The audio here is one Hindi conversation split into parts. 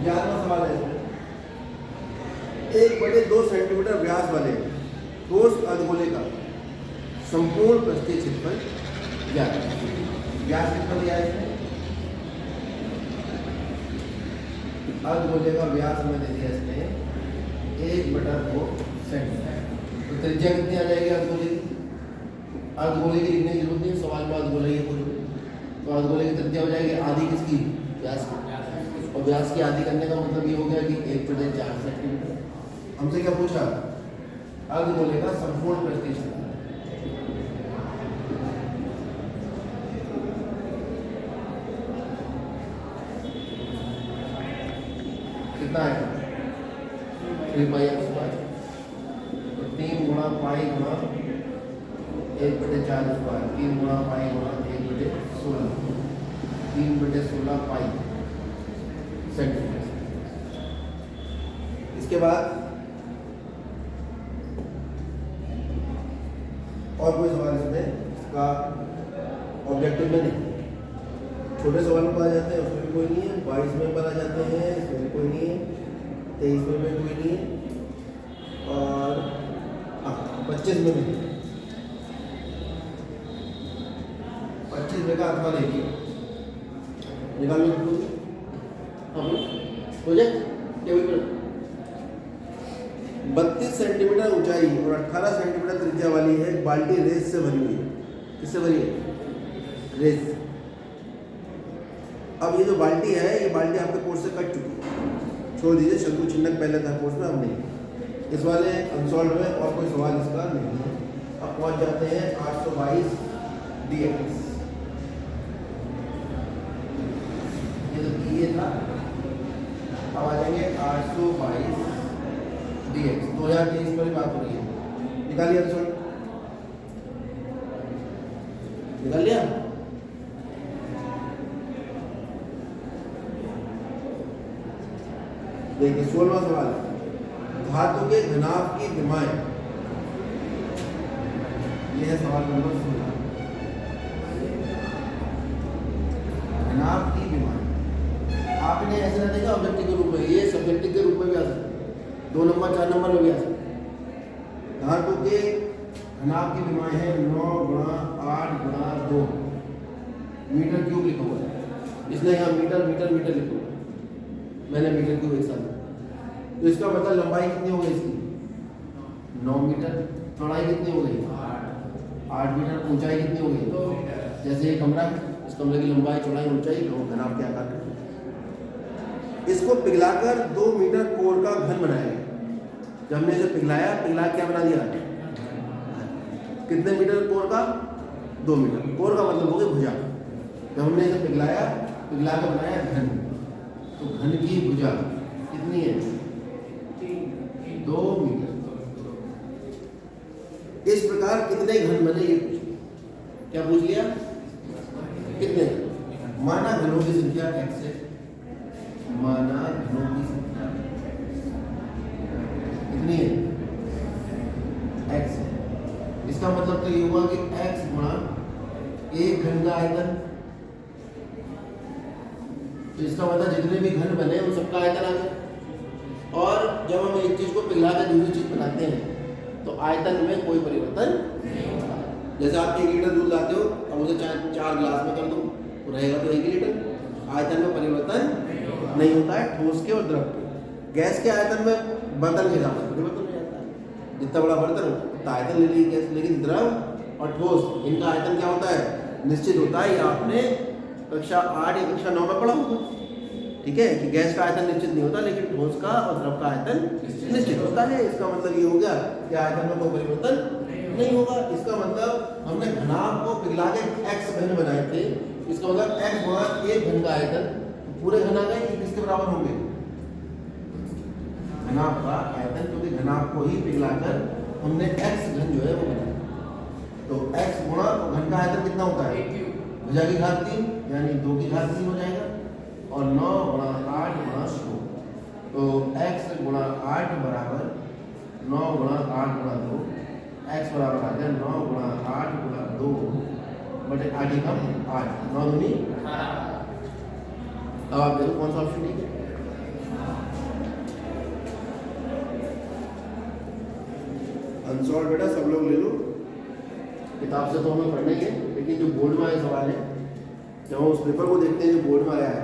11वां सवाल है। 1/2 सेंटीमीटर व्यास वाले ठोस अर्धगोले का संपूर्ण पृष्ठीय क्षेत्रफल ज्ञात कीजिए। व्यास कितना दिया है इसमें? अर्धगोले का व्यास में दे दिया इसने 1/2 सेंटीमीटर। तो त्रिज्या कितनी आ जाएगी अर्धगोले की? अर्धगोले की लिखने की जरूरत नहीं, सवाल में अर्धगोले ही पूछो। तो अर्धगोले की त्रिज्या हो जाएगी आधी किसकी? व्यास की। और व्यास की आधी करने का मतलब ये हो गया कि 1/4 सेंटीमीटर। हमसे क्या पूछा? अर्धगोले का संपूर्ण पृष्ठीय क्षेत्रफल। कितना है? 3πr²। 3 गुणा पाई गुणा 1/4²। 3 गुणा पाई गुणा 1/16। 3/16 पाई सेंटीमीटर। इसके बाद और कोई सवाल इसमें इसका ऑब्जेक्टिव में नहीं। छोटे सवालों पर आ जाते हैं, उसमें भी कोई नहीं है। 22 में पर आ जाते हैं, इसमें भी कोई नहीं है। 23 में भी कोई नहीं है। और 25 में भी। 25 में का अथवा देखिए, निकाल लो प्रोजेक्ट। 32 सेंटीमीटर ऊंचाई और 18 सेंटीमीटर त्रिज्या वाली है एक बाल्टी रेत से भरी हुई है। किससे भरी है? रेत से। अब ये जो बाल्टी है, ये बाल्टी आपके कोर्स से कट चुकी है, छोड़ दीजिए। शंकु छिन्नक पहले था कोर्स में, अब नहीं। इस वाले अनसॉल्व में और कोई सवाल इसका नहीं है। अब पहुंच जाते हैं 822 dx। ये था। अब आ जाएंगे 822 dx। 2023 पर बात हो रही है। निकालिए अनसॉल्व। निकाल लिया? देखिए 16वां सवाल, धातु के घनाभ की विमाएं। यह है सवाल नंबर 16। घनाभ की विमाएं आपने ऐसे ना देखा ऑब्जेक्टिव के रूप में, ये सब्जेक्टिव के रूप में भी आ सकता है। 2 नंबर 4 नंबर में भी आ सकता है। धातु के घनाभ की विमाएं हैं 9 × 8 × 2 मीटर क्यूब लिखा हुआ है। इसने यहाँ मीटर मीटर मीटर लिखा हुआ है, मैंने मीटर क्यूब एक साथ। तो इसका मतलब लंबाई कितनी हो गई इसकी? 9 मीटर। चौड़ाई कितनी हो गई? 8 मीटर। ऊंचाई कितनी हो गई? 2 मीटर। जैसे ये कमरा है, इस कमरे की लंबाई चौड़ाई ऊंचाई तो घनाभ के आकार का। इसको पिघलाकर 2 मीटर कोर का घन बनाया गया। जब हमने इसे पिघला क्या बना दिया? कितने मीटर कोर का? 2 मीटर। कोर का मतलब हो गया भुजा। जब हमने इसे पिघला कर बनाया घन, तो घन की भुजा कितनी है? 2 मीटर। इस प्रकार कितने घन बने ये पूछ। क्या पूछ लिया? कितने? माना घनों की संख्या x है। माना घनों की संख्या कितनी है? x है। इसका मतलब तो ये हुआ कि x गुणा 1 घन का आयतन। तो इसका मतलब जितने भी घन बने उन सबका आयतन आ गया। और जब हम एक चीज को पिघला कर दूसरी चीज बनाते हैं तो आयतन में कोई परिवर्तन नहीं होता। जैसे आप 1 लीटर दूध लाते हो, अब उसे 4 गिलास में कर दो तो रहेगा तो 1 लीटर। आयतन में परिवर्तन नहीं होता है ठोस के और द्रव के। गैस के आयतन में बर्तन के हिसाब से परिवर्तन हो जाता है। जितना बड़ा बर्तन उतना आयतन ले ली गैस, लेकिन द्रव और ठोस इनका आयतन क्या होता है? निश्चित होता है। ये आपने कक्षा 8 या कक्षा 9 में पढ़ा होगा, ठीक है, कि गैस का आयतन निश्चित नहीं होता, लेकिन ठोस का और द्रव का आयतन निश्चित होता है। इसका मतलब ये हो गया कि आयतन में कोई परिवर्तन नहीं होगा। इसका मतलब हमने घनाभ को पिघला के x घन बनाए थे। इसका मतलब x गुणा 1 घन का आयतन पूरे घना का ये किसके बराबर होंगे? घनाभ का आयतन, क्योंकि घनाभ को ही पिघलाकर हमने x घन जो है वो बनाया। तो x गुणा घन का आयतन कितना होता है? भुजा की घात 3 यानी 2 की घात 3 हो जाएगा। और 9 × 8 × 2 तो x गुणा 8 बराबर 9 × 8 × 2 x बराबर आ गया 9 × 8 × 2 बटे 8 कम 8 9 दूनी। अब आप देखो कौन सा ऑप्शन ठीक है? अनसॉल्व बेटा सब लोग ले लो, किताब से तो हमें पढ़ना ही है, लेकिन जो बोर्ड में आए सवाल है, जब हम उस पेपर को देखते हैं जो बोर्ड में आया है,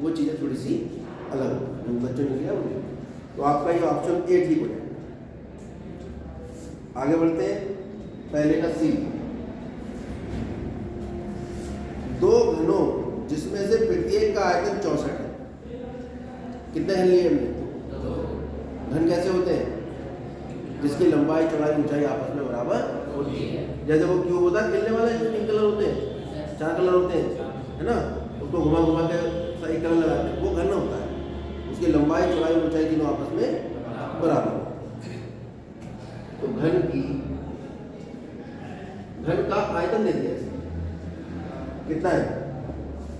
वो चीज़ें थोड़ी सी अलग होती हैं। बच्चों ने किया मुझे, तो आपका ये ऑप्शन ए ठीक हो जाए। आगे बढ़ते हैं, पहले का सी, दो घनों जिसमें से प्रत्येक का आयतन 64 है। कितने घन लिए हमने? घन कैसे होते हैं? जिसकी लंबाई चौड़ाई ऊंचाई आपस में बराबर होती है। जैसे वो क्यूब होता है खेलने वाला, इसमें 3 कलर होते हैं, 4 कलर होते हैं, है ना, उसको घुमा घुमा के सही कलर लगाते हैं, वो घन होता है। उसकी लंबाई चौड़ाई ऊंचाई तीनों आपस में बराबर। तो घन का आयतन देते हैं, कितना है?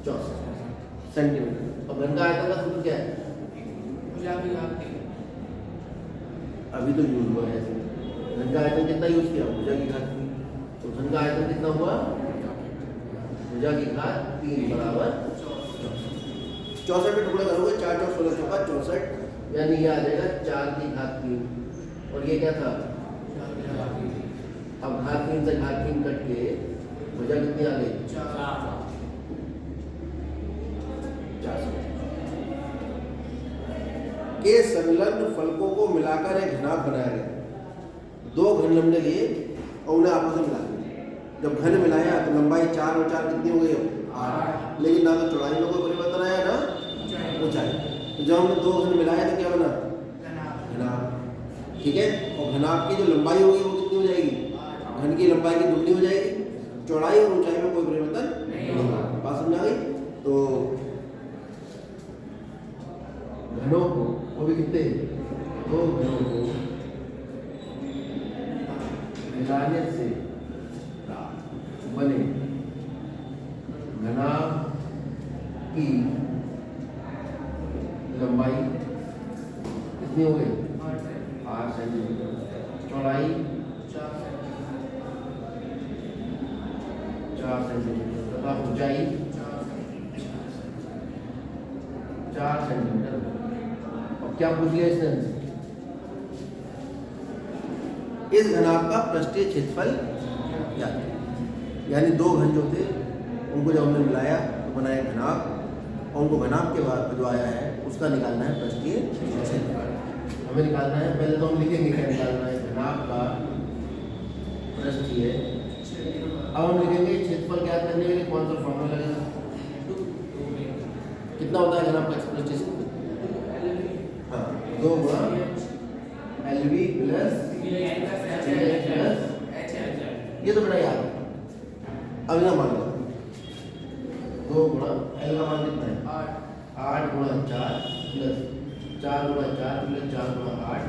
64 सेंटीमीटर। और घन का आयतन का सूत्र क्या है? अभी तो यूज हुआ है, घन का आयतन कितना यूज किया? भुजा की घात 3। तो घन का आयतन कितना हुआ? भुजा की घात 3 बराबर 64 में टुकड़ा करोगे, 4 4 16 चौका 64, यानी ये आ जाएगा 4 की घात 3। और ये क्या था? अब घात 3 से घात 3 कट के भुजा कितनी आ गई? 4। के संलग्न फलकों को मिलाकर एक घनाभ बनाया गया। दो घन हमने लिए और उन्हें आपस में मिला दिया। जब घन मिलाया तो लंबाई 4 और 4 कितनी हो गई? 8। लेकिन ना तो चौड़ाई में कोई परिवर्तन आया ना ऊंचाई। तो जब हमने दो घन मिलाया तो क्या बना? घनाभ। ठीक है, और घनाभ की जो लंबाई होगी वो कितनी हो जाएगी? घन की लंबाई की दुगनी हो जाएगी, चौड़ाई और ऊंचाई में कोई परिवर्तन नहीं होगा। बात समझ आ गई? तो घनों को, वो भी कितने? दो घनों को मिलाने से बने घनाभ की लंबाई कितनी हो गई? 8 सेंटीमीटर। चौड़ाई 4 सेंटीमीटर तथा ऊंचाई 4 सेंटीमीटर। अब क्या पूछ लिया इसने? इस घनाभ का पृष्ठीय क्षेत्रफल क्या है? यानी दो घन जो थे उनको जब हमने मिलाया तो बनाया घनाभ, और उनको घनाभ के बाद जो आया है उसका निकालना है पृष्ठीय क्षेत्रफल। हमें निकालना है, पहले तो हम लिखेंगे क्या निकालना है? घनाभ का पृष्ठीय। अब हम लिखेंगे क्षेत्रफल ज्ञात करने के लिए कौन सा फॉर्मूला लगेगा? कितना होता है घनाभ का पृष्ठीय क्षेत्रफल? हाँ, 2 गुणा LV प्लस ये तो बड़ा याद है। अब ना मान लो 2 गुणा L का मान कितना है? 8 गुणा 4 प्लस 4 गुणा 4 प्लस 4 गुणा 8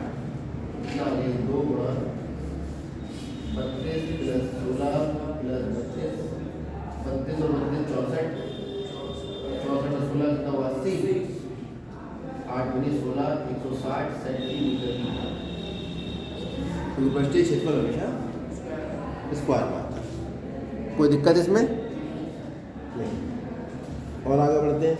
कितना आ गया? 2 गुणा 32 प्लस 16 प्लस 32 और 32 64 और 16 कितना हुआ? 80। 8 गुनी 16 160 सेंटीमीटर। तो पृष्ठीय क्षेत्रफल हमेशा स्क्वायर में आता है। कोई दिक्कत इसमें नहीं। और आगे बढ़ते हैं।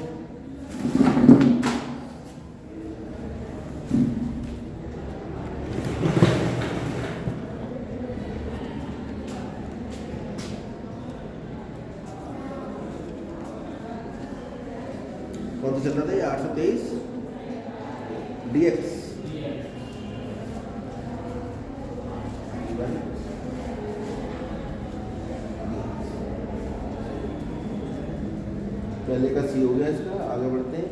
कौन सा चल रहा था ये? 823 DX। पहले का सी हो गया इसका। आगे बढ़ते हैं।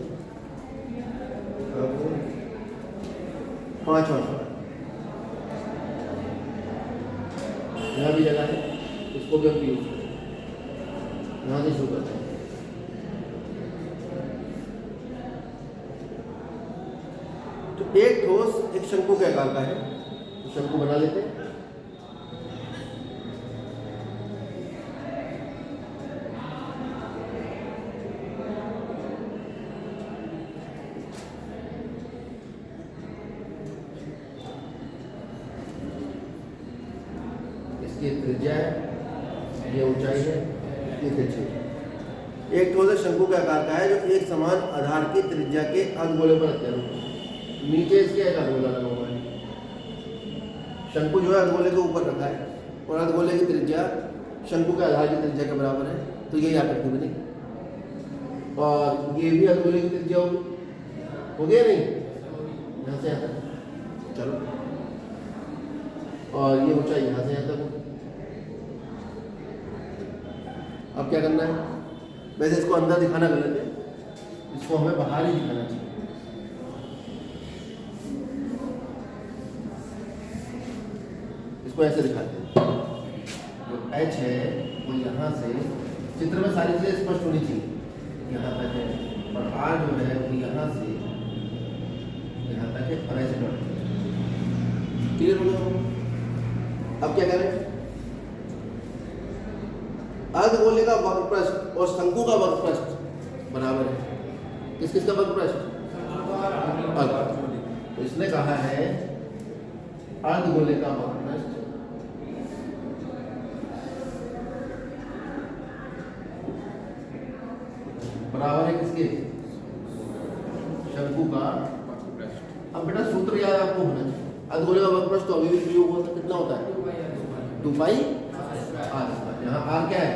5वां सवाल यहाँ भी जगह है, इसको भी हम यूज करें। यहाँ से शुरू करते हैं। तो एक ठोस एक शंकु के आकार का है, तो शंकु बना लेते हैं। इसकी त्रिज्या है, ये ऊंचाई है, ये तिरछी है। एक ठोस शंकु के आकार का है जो एक समान आधार की त्रिज्या के अर्धगोले पर रखते हैं। नीचे इसके एक अर्धगोला लगा हुआ है। शंकु जो है अर्धगोले के ऊपर रखा है और अर्धगोले की त्रिज्या शंकु के आधार की त्रिज्या के बराबर है, तो यही आकृति बनी। और ये भी अर्धगोले की त्रिज्या होगी, हो गया नहीं, यहाँ से यहाँ तक। चलो, और ये ऊंचाई यहाँ से यहाँ तक। अब क्या करना है? वैसे इसको अंदर दिखाना गलत है, इसको हमें बाहर ही दिखाना चाहिए। इसको ऐसे दिखाते हैं, जो H है वो यहाँ से, चित्र में सारी चीजें स्पष्ट होनी चाहिए, यहाँ तक है, और R जो है वो यहाँ से यहाँ तक है, और ऐसे डॉट। क्लियर हो गया? अब क्या करें? अर्धगोले का वक्रपृष्ठ और शंकु का वक्रपृष्ठ बराबर है। किस किस का वक्रपृष्ठ? तो इसने कहा है अर्धगोले का वक्रपृष्ठ बराबर है किसके? शंकु का। अब बेटा सूत्र याद आपको होना चाहिए। अर्धगोले का वक्रपृष्ठ तो अभी भी प्रयोग होता है, कितना होता है? 2 पाई r। यहाँ r क्या है?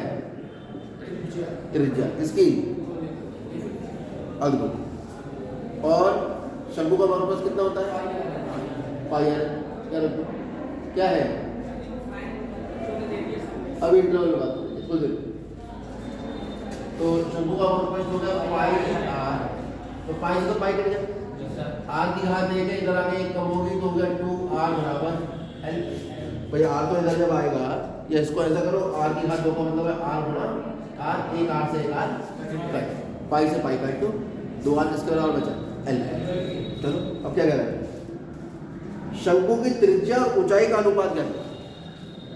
त्रिज्या किसकी? अर्धगोले। और शंकु का वक्रपृष्ठ कितना होता है? पाई r। क्या है? अब इंटरवल बात करेंगे, इसको देखो। तो शंकु का वक्रपृष्ठ हो गया पाई r, तो पाई से तो पाई कट गया, r की घात 1 है, इधर आगे 1 कम होगी तो हो गया 2r बराबर l। भाई r तो इधर जब आएगा, या इसको ऐसा करो, r की घात 2 का मतलब है r गुणा r, एक r से एक r कट, पाई से पाई काट दो, 2r इसके बराबर बचा l। चलो अब क्या कह रहे हैं? शंकु की त्रिज्या और ऊंचाई का अनुपात क्या है?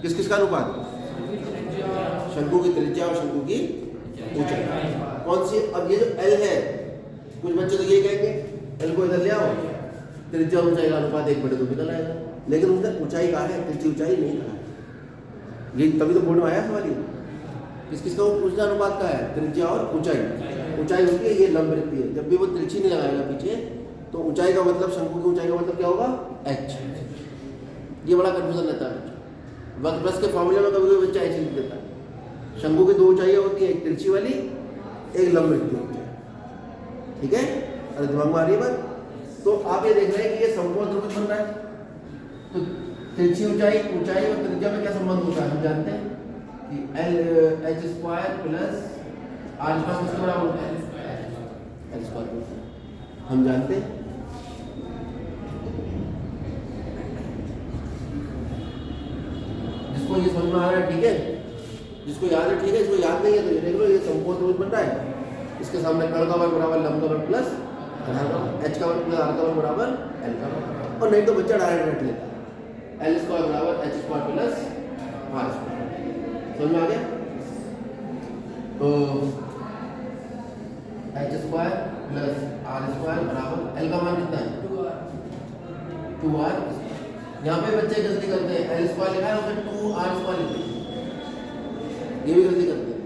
किस किस का अनुपात? शंकु की त्रिज्या और शंकु की ऊंचाई कौन सी? अब ये जो l है, कुछ बच्चे तो ये कहेंगे l को इधर ले आओ, त्रिज्या और ऊंचाई का अनुपात 1/2 निकल आएगा, लेकिन उसने ऊंचाई कहा है, त्रिज्या ऊंचाई नहीं कहा है। ये तभी तो बोर्ड में आया सवाल। किस किस का ऊंचाई अनुपात का है? त्रिज्या और ऊंचाई। ऊंचाई होती है ये लंबवृत्ति है, जब भी वो तिरछी नहीं लगाएगा पीछे, तो ऊंचाई का मतलब, शंकु की ऊंचाई का मतलब क्या होगा? h। ये बड़ा कंफ्यूजन रहता है वक्रपृष्ठ के फॉर्मूले में, कभी कभी बच्चा ऐसे लिख देता है। शंकु की 2 ऊंचाइयाँ होती है, एक तिरछी वाली, एक लंबवृत्ति होती है। ठीक है? अरे दिमाग में आ रही है बात? तो आप ये देख रहे हैं कि ये समकोण त्रिभुज बन रहा है, तो तिरछी ऊंचाई और त्रिज्या में क्या संबंध होता है? हम जानते हैं कि h² प्लस r² किसके बराबर होता है? l²। हम जानते हैं। जिसको ये समझ में आ रहा है ठीक है, जिसको याद है ठीक है, जिसको याद नहीं है तो ये देख लो, ये समकोण त्रिभुज बन रहा है। इसके सामने कर्ण का वर्ग बराबर लंब का वर्ग प्लस h का वर्ग प्लस r का वर्ग बराबर l का वर्ग। और नहीं तो बच्चा डायरेक्ट रट लेता है, l² बराबर h² प्लस r²। समझ में आ गया? तो h² प्लस r² बराबर l का मान कितना है? 2r। यहाँ पे बच्चे गलती करते हैं, l² लिखा है उसमें 2r² लिखते हैं, ये भी गलती करते हैं।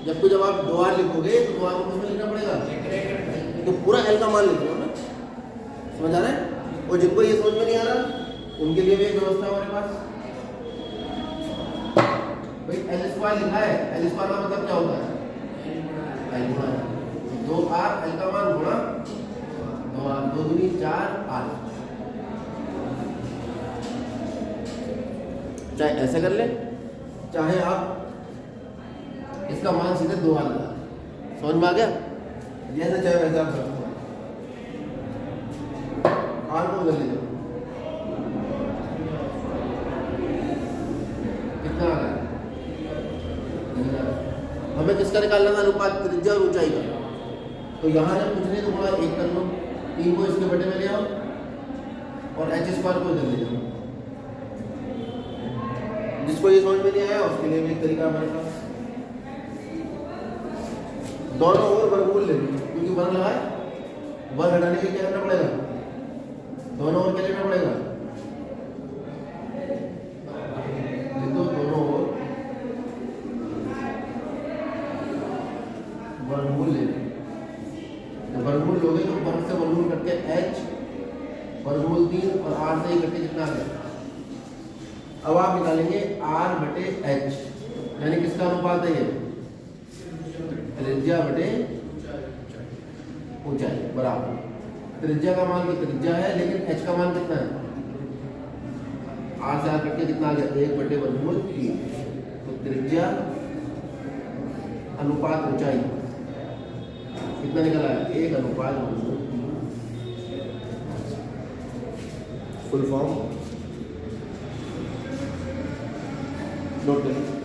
जबकि जब आप 2r लिखोगे तो 2r को किसमें लिखना पड़ेगा? तो पूरा l का मान लिख लो ना। समझ आ रहा है? और जिनको ये समझ में नहीं आ रहा उनके लिए भी एक व्यवस्था हमारे पास। भाई l² लिखा है, l² का मतलब क्या होता है? l गुणा 2r, l का मान गुणा 2r, 2 दूनी 4r। चाहे ऐसे कर ले, चाहे आप इसका मान सीधे 2r लगा। समझ में आ गया? जैसे चाहे वैसे आप कर, r को उधर ले जाओ, कितना आ गया? हमें किसका निकालना था अनुपात? त्रिज्या और ऊंचाई का। तो यहाँ जब कुछ नहीं तो थोड़ा 1 कर लो, 3 को इसके बटे में ले आओ और h² को इधर ले जाओ। जिसको ये समझ में नहीं आया उसके लिए भी एक तरीका हमारे पास, दोनों ओर वर्गमूल ले लो, क्योंकि वर्ग लगा है, वर्ग हटाने के लिए क्या करना पड़ेगा? दोनों ओर क्या लेना पड़ेगा? तो दोनों ओर वर्गमूल ले लो। जब वर्गमूल लोगे तो वर्ग से वर्गमूल करके h वर्गमूल 3 और r से ही करके कितना आ गया? अब आप निकालेंगे आर बटे एच, यानी किसका अनुपात है ये, त्रिज्या बटे ऊंचाई बराबर। त्रिज्या का मान तो त्रिज्या है, लेकिन एच का मान कितना है, आर से आर कट के कितना आ गया, 1/3। तो त्रिज्या अनुपात ऊंचाई कितना निकला है, 1/3। फुल फॉर्म नोट करिए।